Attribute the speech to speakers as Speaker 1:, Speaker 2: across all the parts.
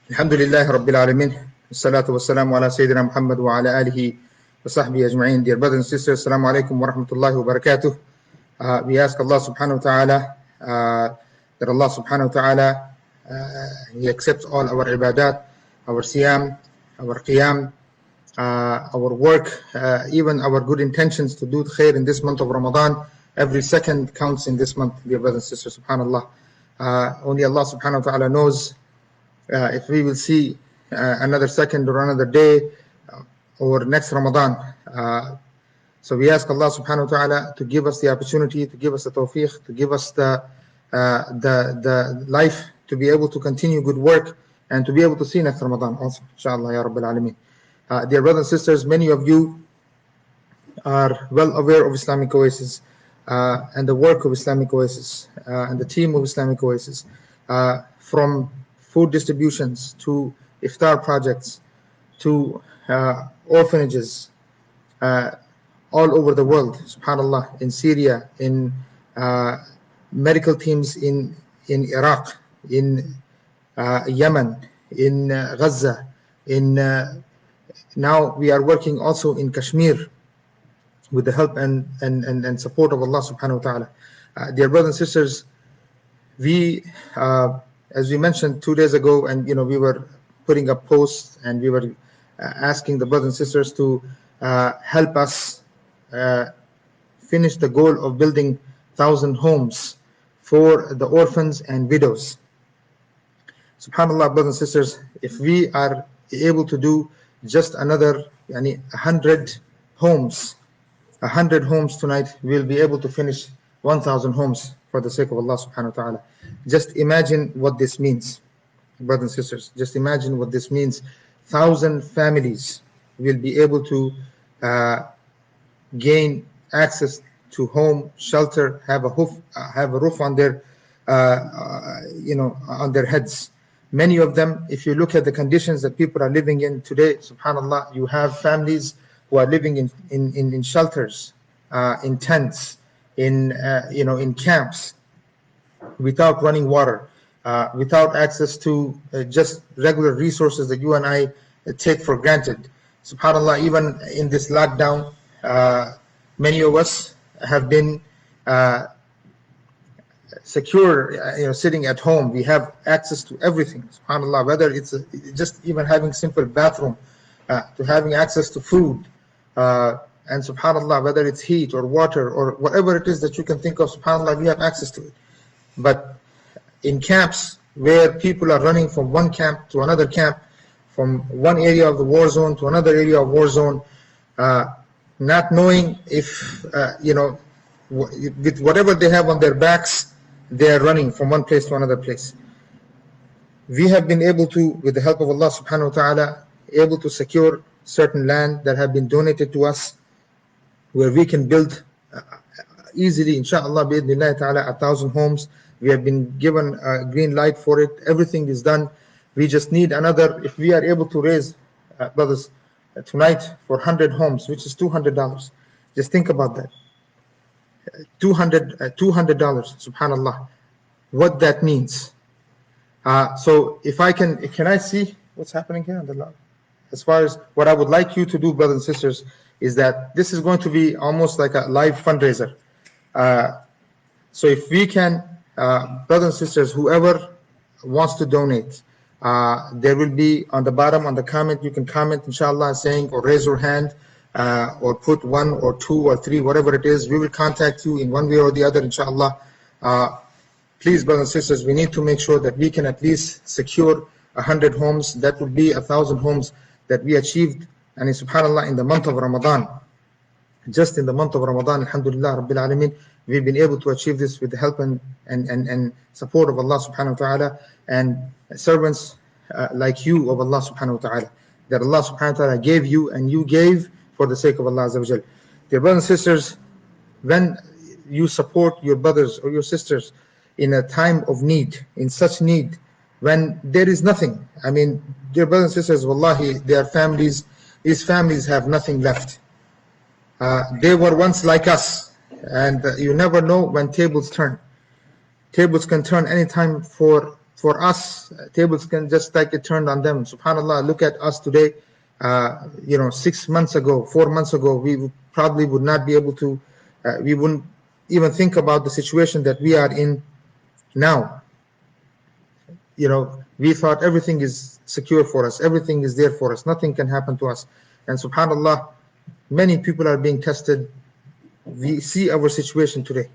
Speaker 1: Alhamdulillah Rabbil Alameen. Salatu wassalamu ala Sayyidina Muhammad wa ala alihi wa sahbihi ajma'in. Dear brothers and sisters, Assalamu alaikum wa rahmatullahi wa barakatuh. We ask Allah subhanahu wa ta'ala that Allah subhanahu wa ta'ala He accepts all our ibadat, our siyam, our qiyam, our work, even our good intentions to do khair in this month of Ramadan. Every second counts in this month, dear brothers and sisters, subhanallah. Only Allah subhanahu wa ta'ala knows if we will see another second or another day or next Ramadan. So we ask Allah subhanahu wa ta'ala to give us the opportunity, to give us the tawfiq, to give us the life to be able to continue good work and to be able to see next Ramadan also, inshallah ya Rabbil Alameen. Dear brothers and sisters, many of you are well aware of Islamic Oasis and the work of Islamic Oasis and the team of Islamic Oasis, from food distributions to iftar projects to orphanages all over the world, subhanallah, in Syria, in medical teams in Iraq, in Yemen, in Gaza, in now we are working also in Kashmir with the help and support of Allah subhanahu wa ta'ala. Dear brothers and sisters, we as we mentioned 2 days ago, and we were putting up posts and we were asking the brothers and sisters to help us finish the goal of building 1,000 homes for the orphans and widows. Subhanallah, brothers and sisters, if we are able to do just another 100 homes tonight, we'll be able to finish 1,000 homes for the sake of Allah subhanahu wa ta'ala. Just imagine what this means, brothers and sisters. Just imagine what this means. 1,000 families will be able to gain access to home, shelter, have a roof on their on their heads. Many of them, if you look at the conditions that people are living in today, subhanallah, you have families who are living in shelters, in tents, in camps, without running water, without access to just regular resources that you and I take for granted. Subhanallah, even in this lockdown, many of us have been secure, sitting at home. We have access to everything, subhanallah, whether it's just even having simple bathroom, to having access to food, and subhanallah, whether it's heat or water or whatever it is that you can think of, subhanallah, we have access to it. But in camps where people are running from one camp to another camp, from one area of the war zone to another area of war zone, not knowing if, with whatever they have on their backs, they are running from one place to another place. We have been able to, with the help of Allah subhanahu wa ta'ala, able to secure certain land that have been donated to us, where we can build easily, inshallah, bi'idhnillah ta'ala, 1,000 homes. We have been given a green light for it. Everything is done. We just need another, if we are able to raise, brothers, tonight for 100 homes, which is $200. Just think about that. $200, subhanallah, what that means. So if I can I see what's happening here on the log? As far as what I would like you to do, brothers and sisters, is that this is going to be almost like a live fundraiser. So if we can, brothers and sisters, whoever wants to donate, there will be on the bottom, on the comment, you can comment, inshallah, saying, or raise your hand, or put 1 or 2 or 3, whatever it is. We will contact you in one way or the other, inshallah. Please, brothers and sisters, we need to make sure that we can at least secure 100 homes. That would be 1,000 homes that we achieved, and subhanallah, in the month of Ramadan. Just in the month of Ramadan, alhamdulillah, Rabbil Alameen, we've been able to achieve this with the help and support of Allah subhanahu wa ta'ala, and servants like you of Allah subhanahu wa ta'ala, that Allah subhanahu wa ta'ala gave you, and you gave for the sake of Allah azza wa jal. Dear brothers and sisters, when you support your brothers or your sisters in a time of need, in such need, when there is nothing, dear brothers and sisters, wallahi, their families, these families have nothing left. They were once like us, and you never know when tables turn. Tables can turn anytime for for us, tables can just like it turned on them. Subhanallah, look at us today. 6 months ago, 4 months ago, we probably would not be able to, we wouldn't even think about the situation that we are in now. We thought everything is secure for us, everything is there for us, nothing can happen to us. And subhanallah, many people are being tested. We see our situation today.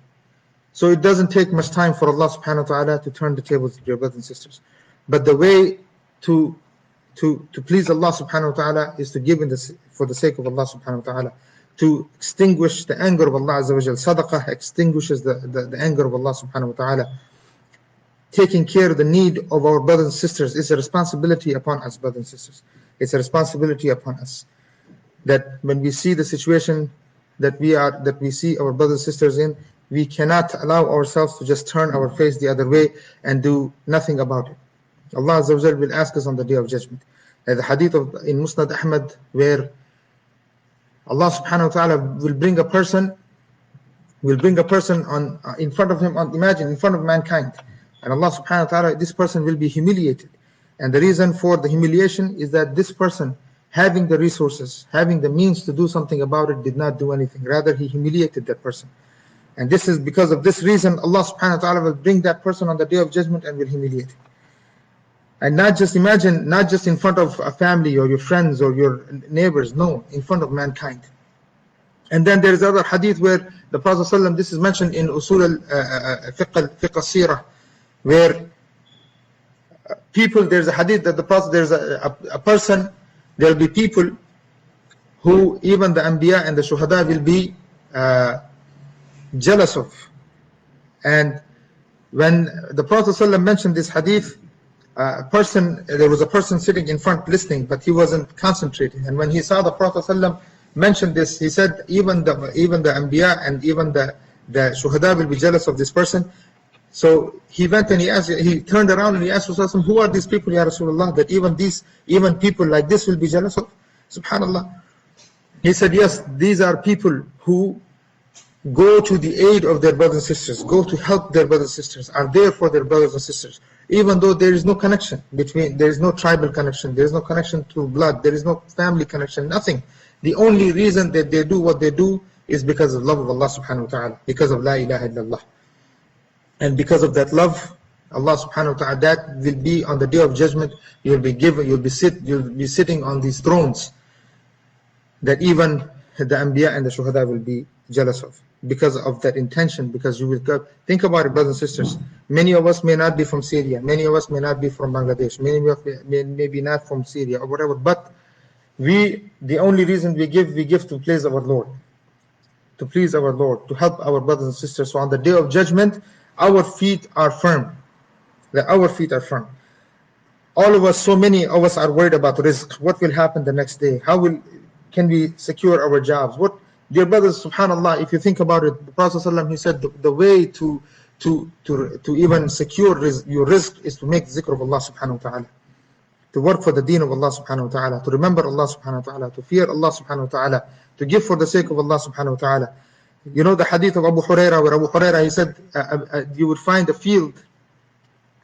Speaker 1: So it doesn't take much time for Allah subhanahu wa ta'ala to turn the tables, dear brothers and sisters. But the way to please Allah subhanahu wa ta'ala is to give for the sake of Allah subhanahu wa ta'ala, to extinguish the anger of Allah azza wa jal. Sadaqah extinguishes the anger of Allah subhanahu wa ta'ala. Taking care of the need of our brothers and sisters is a responsibility upon us, brothers and sisters. It's a responsibility upon us that when we see the situation that we see our brothers and sisters in, we cannot allow ourselves to just turn our face the other way and do nothing about it. Allah Azza wa Jal will ask us on the Day of Judgment. The hadith in Musnad Ahmad, where Allah subhanahu wa ta'ala will bring a person on in front of him, imagine, in front of mankind. And Allah subhanahu wa ta'ala, this person will be humiliated. And the reason for the humiliation is that this person, having the resources, having the means to do something about it, did not do anything. Rather, he humiliated that person. And this is because of this reason, Allah subhanahu wa ta'ala will bring that person on the Day of Judgment and will humiliate him. And not just in front of a family or your friends or your neighbors, no, in front of mankind. And then there is other hadith where the Prophet ﷺ, this is mentioned in Usul al-Fiqh al-Sirah, where people, there's a hadith that the Prophet, there's a person, there will be people who even the Anbiya and the Shuhada will be jealous of. And when the Prophet ﷺ mentioned this hadith, there was a person sitting in front listening, but he wasn't concentrating. And when he saw the Prophet ﷺ mention this, he said, even the Anbiya and even the Shuhada will be jealous of this person. So he went and he turned around and he asked Rasulullah, who are these people, Ya Rasulullah, that even people like this will be jealous of? Subhanallah. He said, yes, these are people who go to the aid of their brothers and sisters, go to help their brothers and sisters, are there for their brothers and sisters, even though there is no connection there is no tribal connection, there is no connection to blood, there is no family connection, nothing. The only reason that they do what they do is because of love of Allah subhanahu wa ta'ala, because of La ilaha illallah. And because of that love, Allah subhanahu wa ta'ala, that will be on the Day of Judgment, you'll be sitting on these thrones that even the Anbiya and the Shuhada will be jealous of, because of that intention. Because you will go, think about it, brothers and sisters, many of us may not be from Syria, many of us may not be from Bangladesh, many of us may be not from Syria or whatever, but the only reason we give to please our Lord, to help our brothers and sisters. So on the Day of Judgment, our feet are firm. All of us, so many of us are worried about rizq. What will happen the next day? Can we secure our jobs? Dear brothers, subhanallah, if you think about it, the Prophet ﷺ, he said the way to even secure your rizq is to make zikr of Allah subhanahu wa ta'ala, to work for the deen of Allah subhanahu wa ta'ala, to remember Allah subhanahu wa ta'ala, to fear Allah subhanahu wa ta'ala, to give for the sake of Allah subhanahu wa ta'ala. You know the hadith of Abu Huraira, where Abu Huraira, he said, you would find a field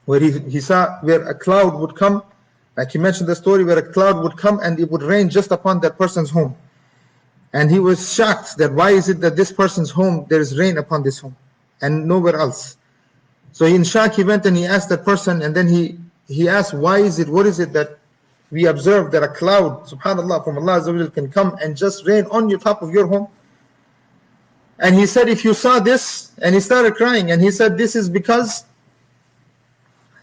Speaker 1: where he saw where a cloud would come, like he mentioned the story where a cloud would come and it would rain just upon that person's home. And he was shocked that why is it that this person's home, there is rain upon this home and nowhere else. So in shock, he went and he asked that person, and then he asked, what is it that we observe that a cloud, subhanallah, from Allah Azza wa Jal can come and just rain on your top of your home? And he said, if you saw this, and he started crying, and he said, this is because,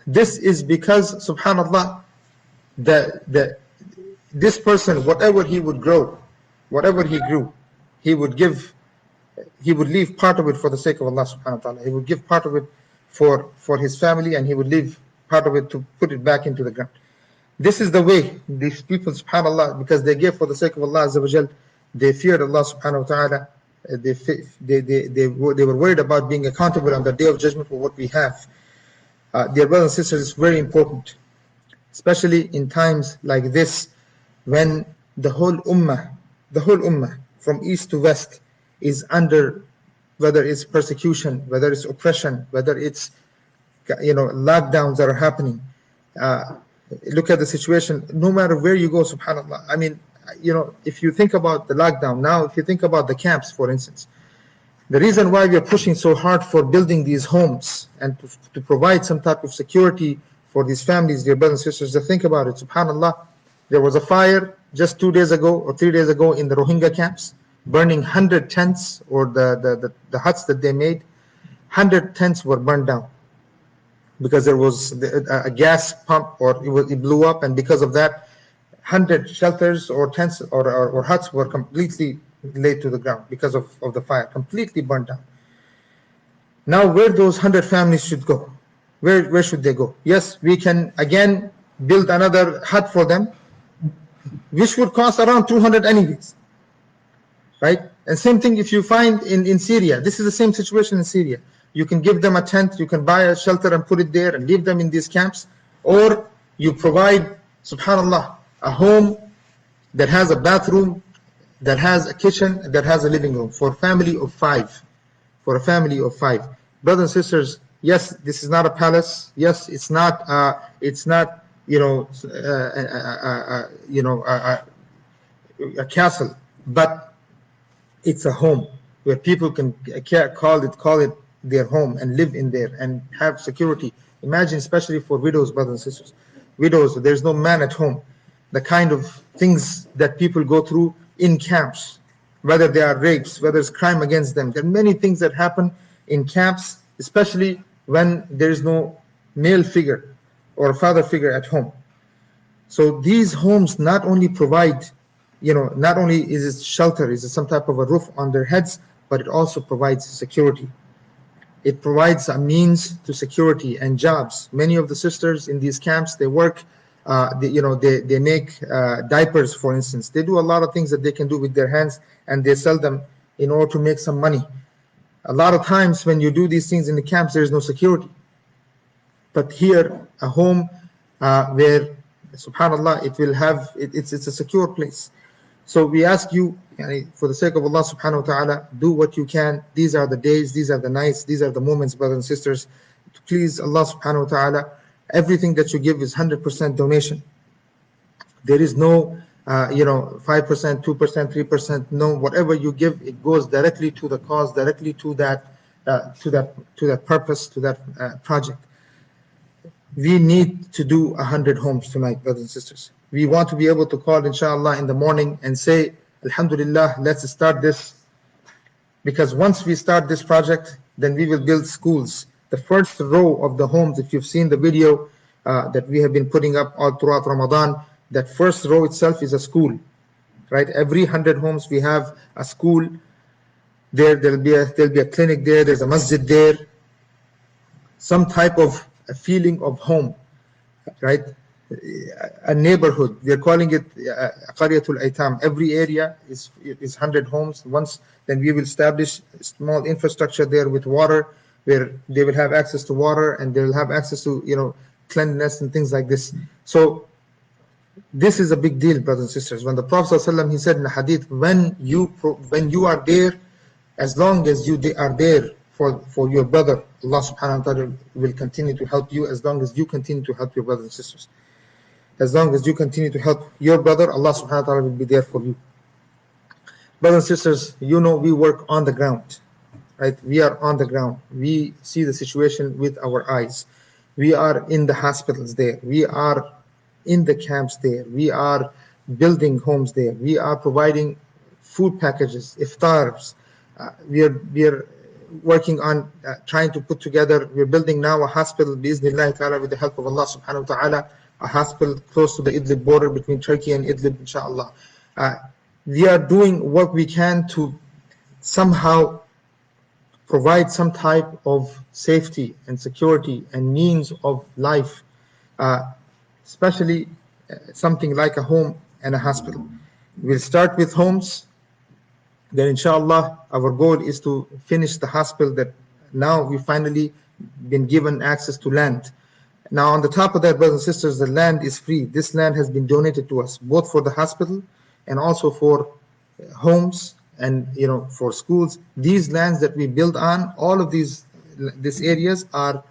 Speaker 1: subhanallah, this person, whatever he grew, he would leave part of it for the sake of Allah subhanahu wa ta'ala. He would give part of it for his family, and he would leave part of it to put it back into the ground. This is the way these people, subhanallah, because they gave for the sake of Allah Azza wa Jal, they feared Allah subhanahu wa ta'ala. They were worried about being accountable on the Day of Judgment for what we have. Dear brothers and sisters, it's very important, especially in times like this, when the whole ummah from east to west is under, whether it's persecution, whether it's oppression, whether it's lockdowns that are happening. Uh, Look at the situation. No matter where you go, Subhanallah. I mean, if you think about the lockdown now, if you think about the camps, for instance, the reason why we are pushing so hard for building these homes and to provide some type of security for these families, dear brothers and sisters, to think about it. Subhanallah, there was a fire just 2 days ago or 3 days ago in the Rohingya camps, burning 100 tents, or the huts that they made. 100 tents were burned down because there was a gas pump, or it blew up, and because of that, 100 shelters or tents or huts were completely laid to the ground because of the fire, completely burned down. Now, where those 100 families should go? Where should they go? Yes, we can again build another hut for them, which would cost around 200 anyways, right? And same thing if you find in Syria. This is the same situation in Syria. You can give them a tent, you can buy a shelter and put it there and leave them in these camps, or you provide, subhanallah, a home that has a bathroom, that has a kitchen, that has a living room for a family of 5. For a family of 5. Brothers and sisters, yes, this is not a palace. Yes, it's not a castle, but it's a home where people can call it their home and live in there and have security. Imagine, especially for widows, brothers and sisters. Widows, there's no man at home. The kind of things that people go through in camps, whether they are rapes, whether it's crime against them. There are many things that happen in camps, especially when there is no male figure or a father figure at home. So these homes not only provide, not only is it shelter, is it some type of a roof on their heads, but it also provides security. It provides a means to security and jobs. Many of the sisters in these camps, they work, they make diapers, for instance. They do a lot of things that they can do with their hands, and they sell them in order to make some money. A lot of times when you do these things in the camps, there is no security. But here, a home where, subhanallah, it's a secure place. So we ask you, for the sake of Allah subhanahu wa ta'ala, do what you can. These are the days, these are the nights, these are the moments, brothers and sisters. Please, Allah subhanahu wa ta'ala, everything that you give is 100% donation. There is no 5%, 2%, 3%. No, whatever you give, it goes directly to the cause, directly to that purpose, to that project. We need to do 100 homes tonight, brothers and sisters. We want to be able to call, inshallah, in the morning and say, Alhamdulillah, let's start this. Because once we start this project, then we will build schools. The first row of the homes, if you've seen the video that we have been putting up all throughout Ramadan, that first row itself is a school, right? Every 100 homes, we have a school there. There'll be a clinic there. There's a masjid there. Some type of a feeling of home, right? A neighborhood. We are calling it Qaryatul Aitam. Every area is 100 homes. Once, then we will establish small infrastructure there with water, where they will have access to water and they will have access to cleanliness and things like this. So this is a big deal, brothers and sisters. When the Prophet ﷺ, he said in the hadith, when you are there, as long as you are there for your brother, Allah subhanahu wa ta'ala will continue to help you, as long as you continue to help your brothers and sisters. As long as you continue to help your brother, Allah subhanahu wa ta'ala will be there for you. Brothers and sisters, we work on the ground, right? We are on the ground. We see the situation with our eyes. We are in the hospitals there. We are in the camps there. We are building homes there. We are providing food packages, iftars. We are working on trying to put together. We're building now a hospital, bi'iznillahi ta'ala, with the help of Allah subhanahu wa ta'ala, a hospital close to the Idlib border between Turkey and Idlib, inshallah. We are doing what we can to somehow provide some type of safety and security and means of life, especially something like a home and a hospital. We'll start with homes. Then inshallah, our goal is to finish the hospital, that now we finally been given access to land. Now on the top of that, brothers and sisters, the land is free. This land has been donated to us, both for the hospital and also for homes and for schools. These lands that we build on, all of these areas are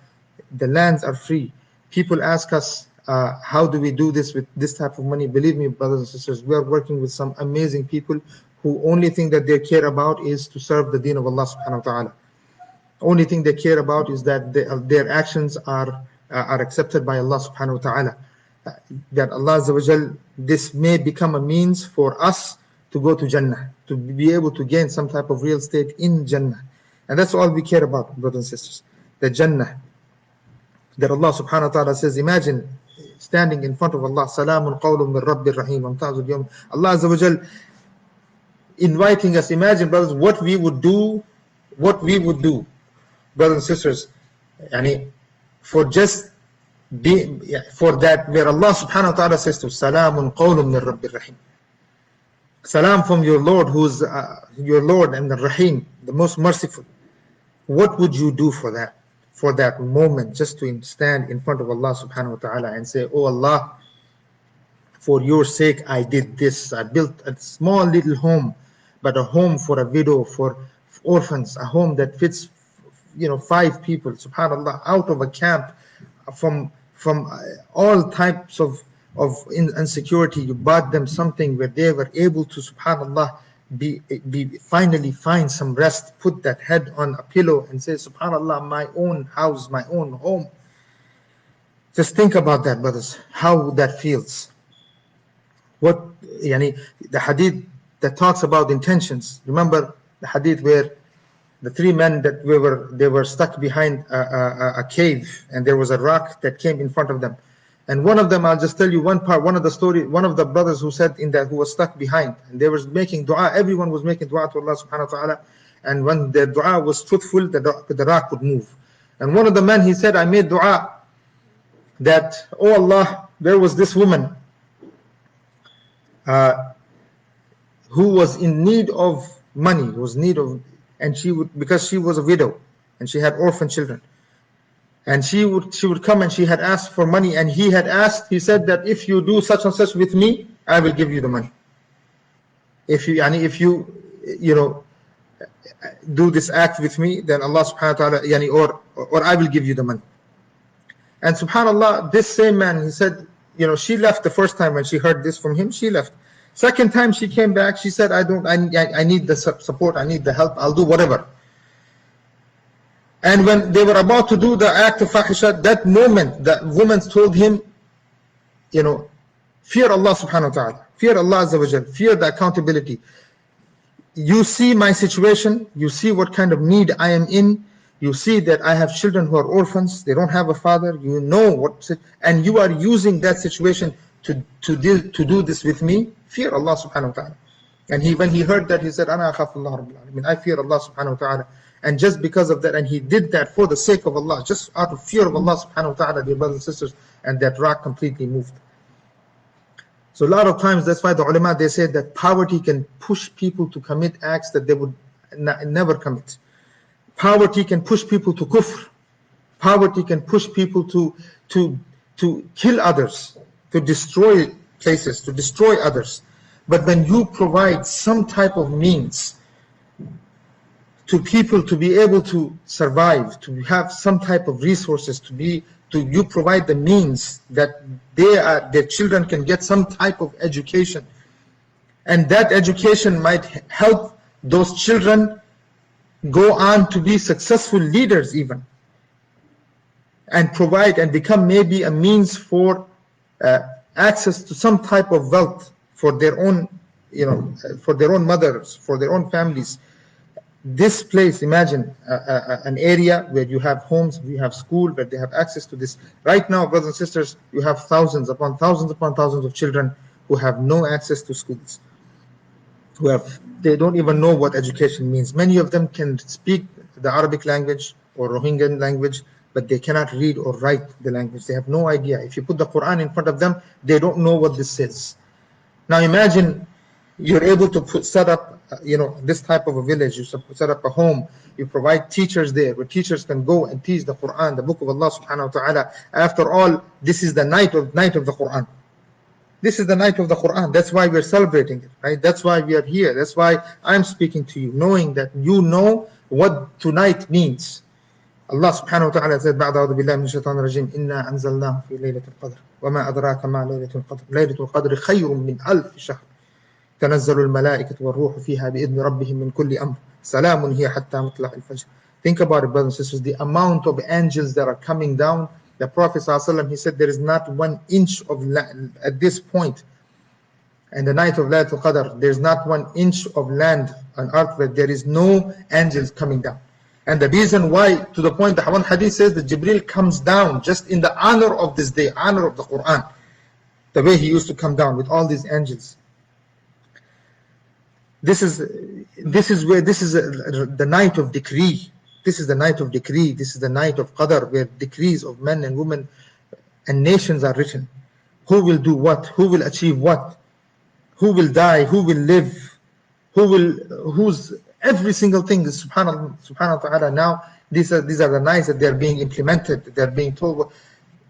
Speaker 1: the lands are free. People ask us, how do we do this with this type of money? Believe me, brothers and sisters, we are working with some amazing people who only thing that they care about is to serve the deen of Allah subhanahu wa ta'ala. Only thing they care about is that their actions are accepted by Allah subhanahu wa ta'ala. That Allah Azza wa Jal, this may become a means for us to go to Jannah, to be able to gain some type of real estate in Jannah. And that's all we care about, brothers and sisters. The Jannah. That Allah subhanahu wa ta'ala says, imagine standing in front of Allah, Salamun qawlun min Rabbir Rahim. Allah Azza wa Jal inviting us. Imagine, brothers, what we would do, brothers and sisters, for just for that, where Allah subhanahu wa ta'ala says to Salamun qawlun min Rabbir Rahim. Salam from your Lord, who's your Lord and the Rahim, the most merciful. What would you do for that? For that moment, just to stand in front of Allah subhanahu wa ta'ala and say, oh Allah, for your sake I did this. I built a small little home, but a home for a widow, for orphans, a home that fits 5 people, subhanallah, out of a camp, from all types of insecurity. You bought them something where they were able to, subhanallah, finally find some rest, put that head on a pillow and say, subhanallah, my own house, my own home. Just think about that, brothers, how that feels. The hadith that talks about intentions. Remember the hadith where the 3 men that they were stuck behind a cave, and there was a rock that came in front of them. And one of them, I'll just tell you one part, one of the brothers who said who was stuck behind, and they were making dua, everyone was making dua to Allah subhanahu wa ta'ala, and when the dua was truthful, the rock would move. And one of the men, he said, I made dua that, oh Allah, there was this woman who was in need of money, and because she was a widow, and she had orphan children. And she would come, and she had asked for money, and he said that if you do such and such with me, I will give you the money. If you do this act with me, then Allah subhanahu wa ta'ala, or I will give you the money. And subhanallah, this same man, he said, she left the first time when she heard this from him, she left. Second time she came back, she said, I need the support, I need the help, I'll do whatever. And when they were about to do the act of fahisha, that moment, the woman told him, fear Allah subhanahu wa ta'ala, fear Allah Azza wa Jal, fear the accountability. You see my situation, you see what kind of need I am in, you see that I have children who are orphans, they don't have a father, you know what, and you are using that situation to do this with me, fear Allah subhanahu wa ta'ala. And when he heard that, he said, Ana akhafullah rabbil alamin, I fear Allah subhanahu wa ta'ala. And just because of that, and he did that for the sake of Allah, just out of fear of Allah subhanahu wa ta'ala, dear brothers and sisters, and that rock completely moved. So a lot of times, that's why the ulama, they say that poverty can push people to commit acts that they would never commit. Poverty can push people to kufr. Poverty can push people to kill others, to destroy places, to destroy others. But when you provide some type of means to people to be able to survive, to have some type of resources, you provide the means that their children can get some type of education, and that education might help those children go on to be successful leaders even, and provide and become maybe a means for access to some type of wealth for their own, for their own mothers, for their own families. This place, imagine an area where you have homes, you have school, where they have access to this. Right now, brothers and sisters, you have thousands upon thousands of children who have no access to schools. They don't even know what education means. Many of them can speak the Arabic language or Rohingya language, but they cannot read or write the language. They have no idea. If you put the Quran in front of them, they don't know what this says. Now imagine you're able to set up this type of a village, you set up a home, you provide teachers there where teachers can go and teach the Quran, the book of Allah subhanahu wa ta'ala. After all, this is the night of the Quran. This is the night of the Quran. That's why we're celebrating it, right? That's why we are here. That's why I'm speaking to you, knowing that you know what tonight means. Allah subhanahu wa ta'ala said, بعد أعوذ بالله من الشيطان الرجيم إنا أنزلناه في ليلة القدر وما أدراك ما ليلة القدر ليلة القدر خير من 1000 شهر تنزل الملائكة والروح فيها بإذن ربهم من كل أمر سلام هي حتى مطلع الفجر. Think about it, brothers and sisters, the amount of angels that are coming down. The Prophet ﷺ, he said there is not 1 inch of land at this point. And the night of Laylatul Qadr, there is not 1 inch of land on earth where there is no angels coming down. And the reason why, to the point that one hadith says that Jibril comes down just in the honor of this day, honor of the Quran, the way he used to come down with all these angels. This is the night of decree. This is the night of decree. This is the night of Qadr, where decrees of men and women and nations are written. Who will do what? Who will achieve what? Who will die? Who will live? Who's every single thing is subhanallah wa ta'ala. Now these are the nights that they're being implemented, they're being told.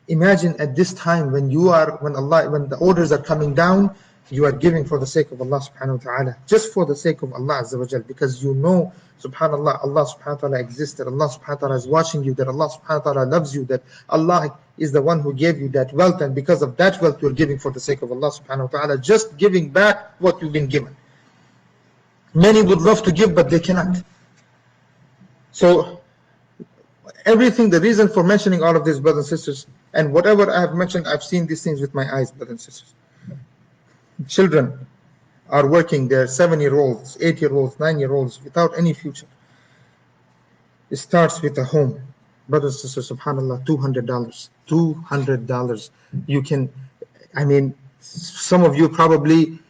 Speaker 1: Imagine at this time when the orders are coming down, you are giving for the sake of Allah subhanahu wa ta'ala, just for the sake of Allah azza wa jal, because you know, subhanallah, Allah subhanahu wa ta'ala exists, that Allah subhanahu wa ta'ala is watching you, that Allah subhanahu wa ta'ala loves you, that Allah is the one who gave you that wealth, and because of that wealth you're giving for the sake of Allah subhanahu wa ta'ala, just giving back what you've been given. Many would love to give, but they cannot. So everything, the reason for mentioning all of this, brothers and sisters, and whatever I have mentioned, I've seen these things with my eyes, brothers and sisters. Children are working, they're 7-year-olds, 8-year-olds, 9-year-olds, without any future. It starts with a home. Brothers and sisters, subhanallah, $200. $200. You can, I mean, some of you probably,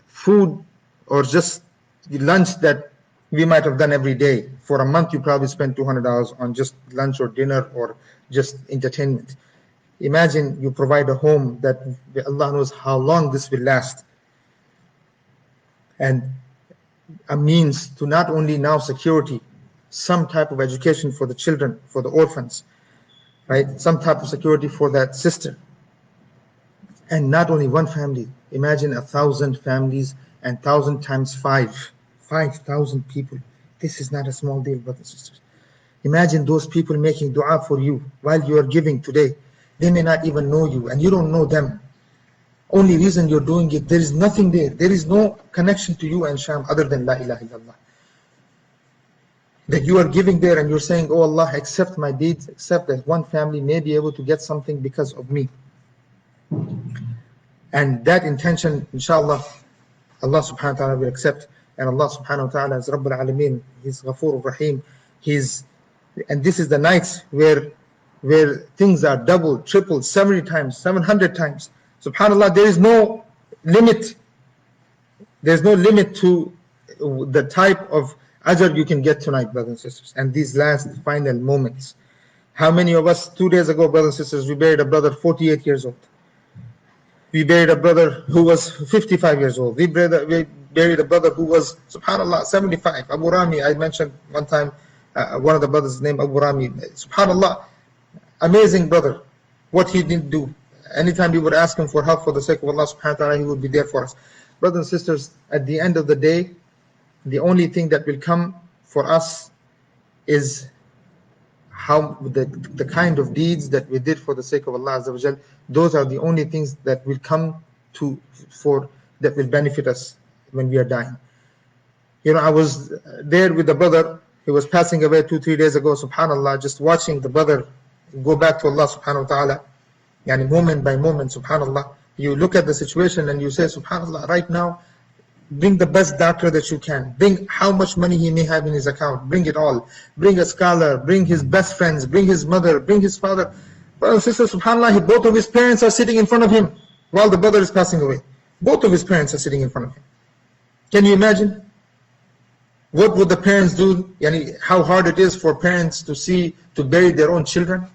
Speaker 1: food or just lunch that we might have done every day. For a month, you probably spend $200 on just lunch or dinner or just entertainment. Imagine you provide a home that Allah knows how long this will last. And a means to not only now security, some type of education for the children, for the orphans, right? Some type of security for that sister. And not only one family. Imagine 1,000 families and 1,000 times 5,000 people. This is not a small deal, brothers and sisters. Imagine those people making dua for you while you are giving today. They may not even know you, and you don't know them. Only reason you're doing it, there is nothing there. There is no connection to you and Sham other than La ilaha illallah. That you are giving there and you're saying, oh Allah, accept my deeds, accept that one family may be able to get something because of me. And that intention, inshallah, Allah subhanahu wa ta'ala will accept. And Allah subhanahu wa ta'ala is Rabbul Alameen. He's Ghafoor Rahim. And this is the nights where things are doubled, tripled, 70 times, 700 times. Subhanallah, there is no limit. There's no limit to the type of ajr you can get tonight, brothers and sisters. And these last final moments. How many of us, 2 days ago, brothers and sisters, we buried a brother 48 years old. We buried a brother who was 55 years old. We buried a brother who was, subhanallah, 75. Abu Rami, I mentioned one time, one of the brothers named Abu Rami. Subhanallah, amazing brother. What he didn't do. Anytime we would ask him for help for the sake of Allah subhanahu wa ta'ala, he would be there for us. Brothers and sisters, at the end of the day, the only thing that will come for us is how the kind of deeds that we did for the sake of Allah Azza wa Jal. Those are the only things that will come that will benefit us when we are dying. You know, I was there with the brother. He was passing away 2-3 days ago. Subhanallah, just watching the brother go back to Allah subhanahu wa ta'ala. Yani moment by moment, subhanallah. You look at the situation and you say, subhanallah, right now, bring the best doctor that you can. Bring how much money he may have in his account. Bring it all. Bring a scholar. Bring his best friends. Bring his mother. Bring his father. Brothers and sisters, subhanallah, both of his parents are sitting in front of him while the brother is passing away. Both of his parents are sitting in front of him. Can you imagine? What would the parents do? Yani, how hard it is for parents to bury their own children?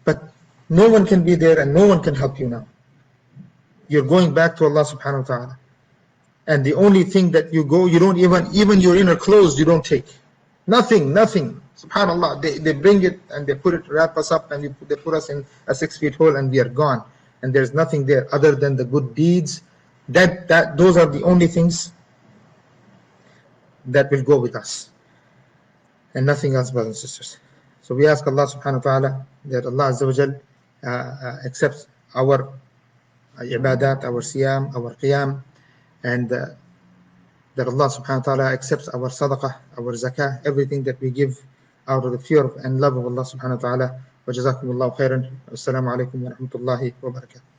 Speaker 1: But no one can be there and no one can help you now. You're going back to Allah subhanahu wa ta'ala. And the only thing that you don't even your inner clothes you don't take. Nothing. Subhanallah, they bring it and they wrap us up and they put us in a 6-foot hole and we are gone. And there's nothing there other than the good deeds. Those are the only things that will go with us. and nothing else, brothers and sisters. So we ask Allah subhanahu wa ta'ala that Allah Azza wa Jal accepts our ibadat, our siyam, our qiyam, and that Allah subhanahu wa ta'ala accepts our sadaqah, our zakah, everything that we give out of the fear and love of Allah subhanahu wa ta'ala. Wa jazakumullahu khairan. Assalamu alaikum wa rahmatullahi wa barakatuh.